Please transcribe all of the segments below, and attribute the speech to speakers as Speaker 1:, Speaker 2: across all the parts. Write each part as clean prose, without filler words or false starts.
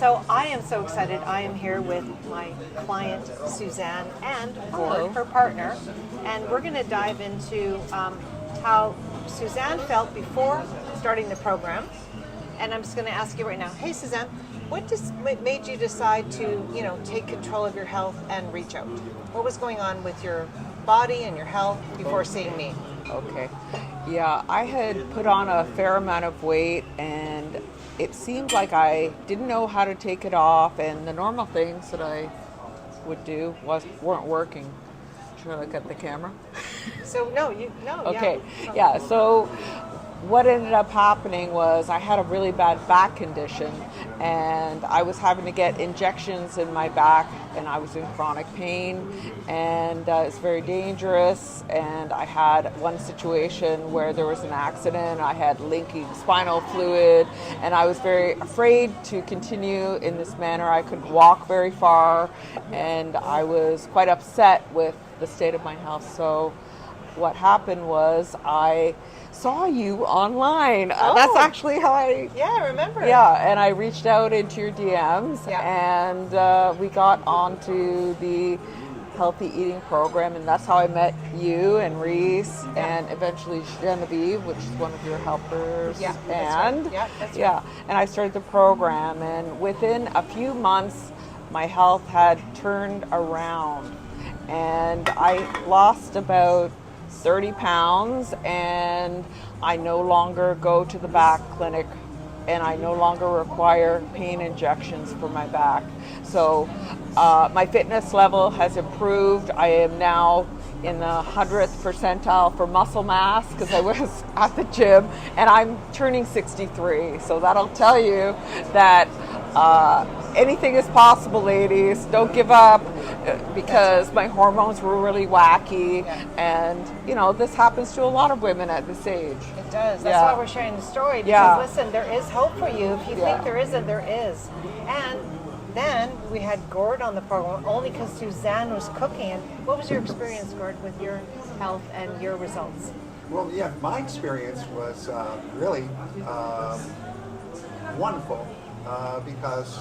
Speaker 1: So I am so excited. I am here with my client Suzanne and Gord, her partner, and we're going to dive into how Suzanne felt before starting the program. And I'm just going to ask you right now, hey Suzanne, what made you decide to take control of your health and reach out? What was going on with your body and your health before seeing me?
Speaker 2: Okay. Yeah, I had put on a fair amount of weight and it seemed like I didn't know how to take it off, and the normal things that I would do weren't working. Should I look at the camera?
Speaker 1: So no.
Speaker 2: Okay. Yeah, so what ended up happening was I had a really bad back condition and I was having to get injections in my back, and I was in chronic pain, and it's very dangerous. And I had one situation where there was an accident. I had leaking spinal fluid and I was very afraid to continue in this manner. I couldn't walk very far and I was quite upset with the state of my health. So what happened was I saw you online.
Speaker 1: Oh.
Speaker 2: That's actually how I
Speaker 1: remember.
Speaker 2: Yeah, and I reached out into your DMs,
Speaker 1: Yeah.
Speaker 2: and we got onto the healthy eating program, and that's how I met you and Reese, and eventually Genevieve, which is one of your helpers.
Speaker 1: Yeah,
Speaker 2: and
Speaker 1: that's right. Yeah, that's
Speaker 2: yeah,
Speaker 1: right.
Speaker 2: and I started the program, and within a few months, my health had turned around, and I lost about 30 pounds, and I no longer go to the back clinic, and I no longer require pain injections for my back. So my fitness level has improved. I am now in the 100th percentile for muscle mass because I was at the gym, and I'm turning 63. So that'll tell you that anything is possible, ladies. Don't give up, because my hormones were really wacky, and this happens to a lot of women at this age.
Speaker 1: It does. That's why we're sharing the story. Because listen, there is hope for you. If you think there isn't, there is. And then we had Gord on the program only because Suzanne was cooking. And what was your experience, Gord, with your health and your results?
Speaker 3: Well, yeah, my experience was really wonderful because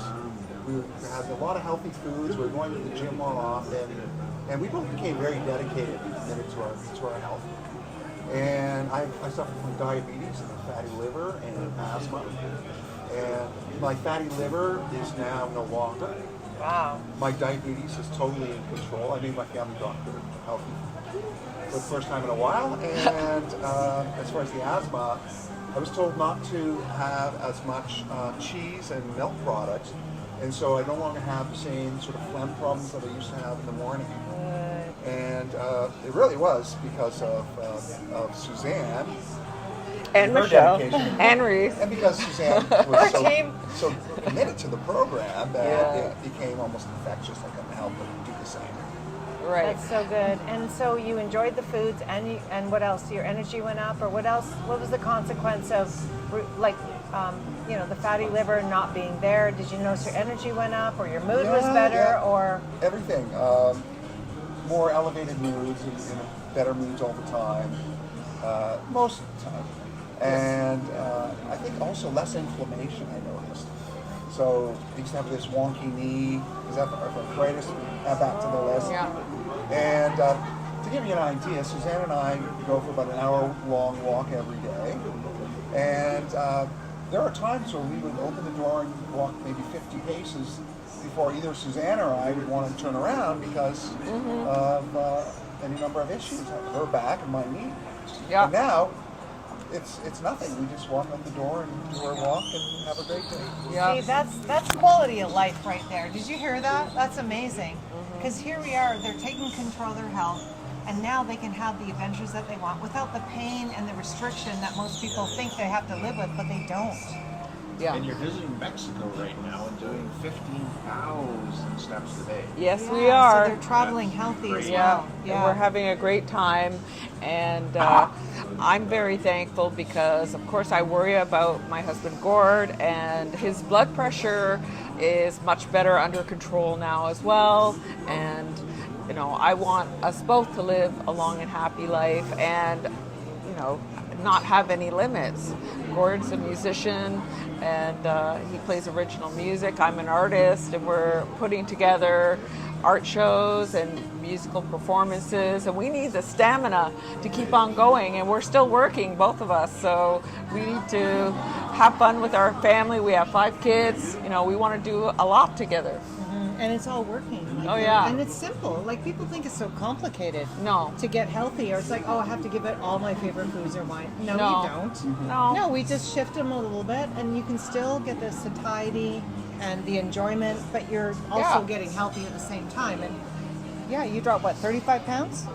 Speaker 3: we had a lot of healthy foods. We were going to the gym more often, and we both became very dedicated and committed to our health. And I suffer from diabetes and a fatty liver and asthma. And my fatty liver is now no longer.
Speaker 1: Wow.
Speaker 3: My diabetes is totally in control. I made my family doctor healthy for the first time in a while. And as far as the asthma, I was told not to have as much cheese and milk products. And so I no longer have the same sort of phlegm problems that I used to have in the morning. And it really was because of Suzanne
Speaker 2: and
Speaker 3: her
Speaker 2: Michelle
Speaker 3: dedication.
Speaker 2: and Reese,
Speaker 3: and because Suzanne was so committed to the program that it became almost infectious. I couldn't help but do the same.
Speaker 2: Right.
Speaker 1: That's so good. And so you enjoyed the foods, and what else? Your energy went up, or what else? What was the consequence of, the fatty liver not being there? Did you notice your energy went up, or your mood was better, or
Speaker 3: everything? More elevated moods, and better moods all the time, most of the time, and I think also less inflammation. I noticed. So I used to have this wonky knee. Is that arthritis? Add that to the list.
Speaker 2: Yeah.
Speaker 3: And to give you an idea, Suzanne and I go for about an hour-long walk every day. And there are times where we would open the door and walk maybe 50 paces before either Suzanne or I would want to turn around because of any number of issues, like her back and my knee.
Speaker 2: Yeah.
Speaker 3: And now, it's nothing. We just walk out the door and do our walk and have a great day.
Speaker 2: Yeah.
Speaker 1: See, that's quality of life right there. Did you hear that? That's amazing. Because here we are, they're taking control of their health, and now they can have the adventures that they want without the pain and the restriction that most people think they have to live with, but they don't.
Speaker 2: Yeah.
Speaker 4: And you're visiting Mexico right now and doing 15,000 steps a day.
Speaker 2: Yes,
Speaker 1: Yeah,
Speaker 2: we are.
Speaker 1: So they're traveling healthy as
Speaker 2: Yeah,
Speaker 1: well.
Speaker 2: and we're having a great time, and I'm very thankful because, of course, I worry about my husband Gord, and his blood pressure is much better under control now as well, and I want us both to live a long and happy life, and not have any limits. Gord's a musician, and he plays original music. I'm an artist, and we're putting together art shows and musical performances, and we need the stamina to keep on going, and we're still working, both of us, so we need to have fun with our family. We have 5 kids, we want to do a lot together.
Speaker 1: And it's all working.
Speaker 2: Oh, yeah.
Speaker 1: And it's simple. Like, people think it's so complicated.
Speaker 2: No.
Speaker 1: To get healthy, or it's like, oh, I have to give it all my favorite foods or wine. No,
Speaker 2: No.
Speaker 1: you don't.
Speaker 2: No.
Speaker 1: No, we just shift them a little bit, and you can still get the satiety and the enjoyment, but you're also
Speaker 2: Yeah.
Speaker 1: getting healthy at the same time. And yeah, you dropped what, 35 pounds?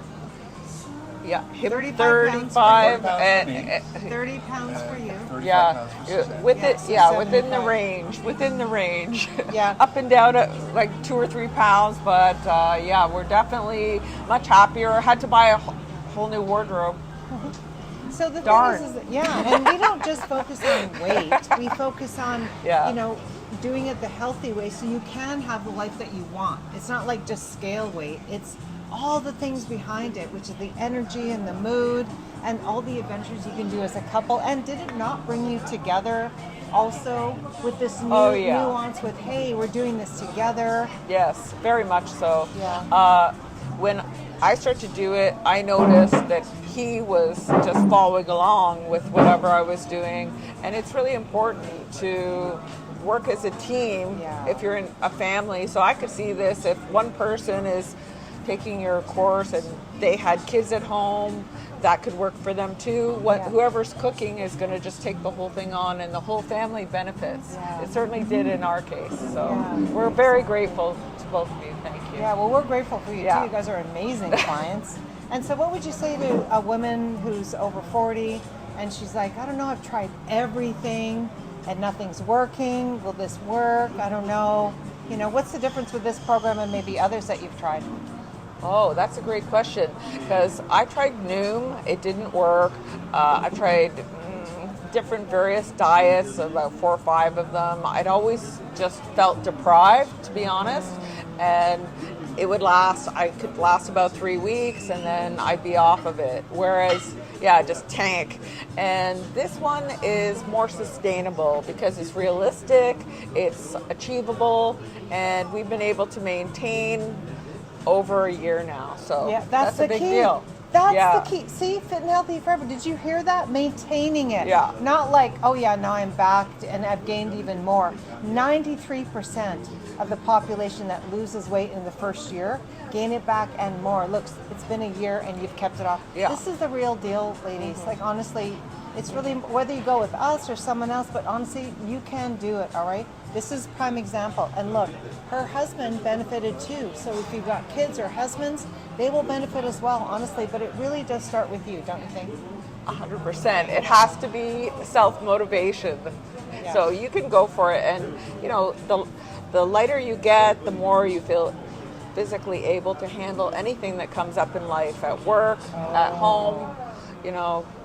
Speaker 2: Yeah, hip
Speaker 1: 35
Speaker 2: 35
Speaker 3: pounds.
Speaker 2: and
Speaker 1: 30 pounds for you.
Speaker 3: 35
Speaker 2: yeah,
Speaker 3: pounds for Suzanne.
Speaker 2: within the
Speaker 1: 75.
Speaker 2: range, within the range.
Speaker 1: Yeah.
Speaker 2: Up and down at like 2 or 3 pounds, but yeah, we're definitely much happier. Had to buy a whole new wardrobe.
Speaker 1: So the
Speaker 2: Darn.
Speaker 1: thing is that, yeah, and we don't just focus on weight. We focus on,
Speaker 2: Yeah.
Speaker 1: doing it the healthy way so you can have the life that you want. It's not like just scale weight. It's all the things behind it, which is the energy and the mood and all the adventures you can do as a couple. And did it not bring you together also with this new
Speaker 2: Oh, yeah.
Speaker 1: nuance with, hey, we're doing this together?
Speaker 2: Yes, very much so.
Speaker 1: Yeah.
Speaker 2: When I started to do it, I noticed that he was just following along with whatever I was doing, and it's really important to work as a team
Speaker 1: Yeah.
Speaker 2: if you're in a family. So I could see this if one person is taking your course and they had kids at home, that could work for them too.
Speaker 1: Yeah.
Speaker 2: Whoever's cooking is going to just take the whole thing on, and the whole family benefits.
Speaker 1: Yeah.
Speaker 2: It certainly did in our case. So
Speaker 1: Yeah.
Speaker 2: we're very grateful to both of you. Thank you.
Speaker 1: Yeah, well, we're grateful for you
Speaker 2: Yeah.
Speaker 1: too. You guys are amazing clients. And so, what would you say to a woman who's over 40 and she's like, I don't know, I've tried everything and nothing's working. Will this work? I don't know. What's the difference with this program and maybe others that you've tried?
Speaker 2: Oh, that's a great question, because I tried Noom, it didn't work. I tried different various diets, about 4 or 5 of them. I'd always just felt deprived, to be honest, and it would I could last about 3 weeks, and then I'd be off of it. Whereas, just tank. And this one is more sustainable because it's realistic, it's achievable, and we've been able to maintain over a year now, so
Speaker 1: Yeah,
Speaker 2: that's
Speaker 1: the
Speaker 2: a big
Speaker 1: key.
Speaker 2: deal.
Speaker 1: That's
Speaker 2: Yeah.
Speaker 1: the key. See, Fit and Healthy Forever. Did you hear that? Maintaining it.
Speaker 2: Yeah.
Speaker 1: Not like, oh yeah, now I'm back and I've gained even more. 93% of the population that loses weight in the first year gain it back and more. Look, it's been a year and you've kept it off.
Speaker 2: Yeah.
Speaker 1: This is the real deal, ladies. Like, honestly, it's really, whether you go with us or someone else, but honestly, you can do it, all right? This is prime example. And look, her husband benefited too. So if you've got kids or husbands, they will benefit as well, honestly. But it really does start with you, don't you think?
Speaker 2: 100%. It has to be self-motivation.
Speaker 1: Yeah.
Speaker 2: So you can go for it, and the lighter you get, the more you feel physically able to handle anything that comes up in life, at work, at home,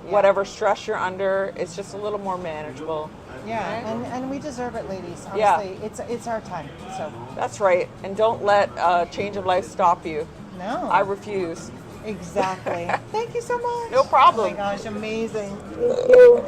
Speaker 2: whatever stress you're under, it's just a little more manageable.
Speaker 1: Yeah,
Speaker 2: Right?
Speaker 1: and we deserve it, ladies.
Speaker 2: Yeah.
Speaker 1: Honestly, it's our time. So
Speaker 2: That's right. And don't let change of life stop you.
Speaker 1: no,
Speaker 2: I refuse.
Speaker 1: exactly. Thank you so much.
Speaker 2: No problem.
Speaker 1: Oh my gosh, amazing. Thank you.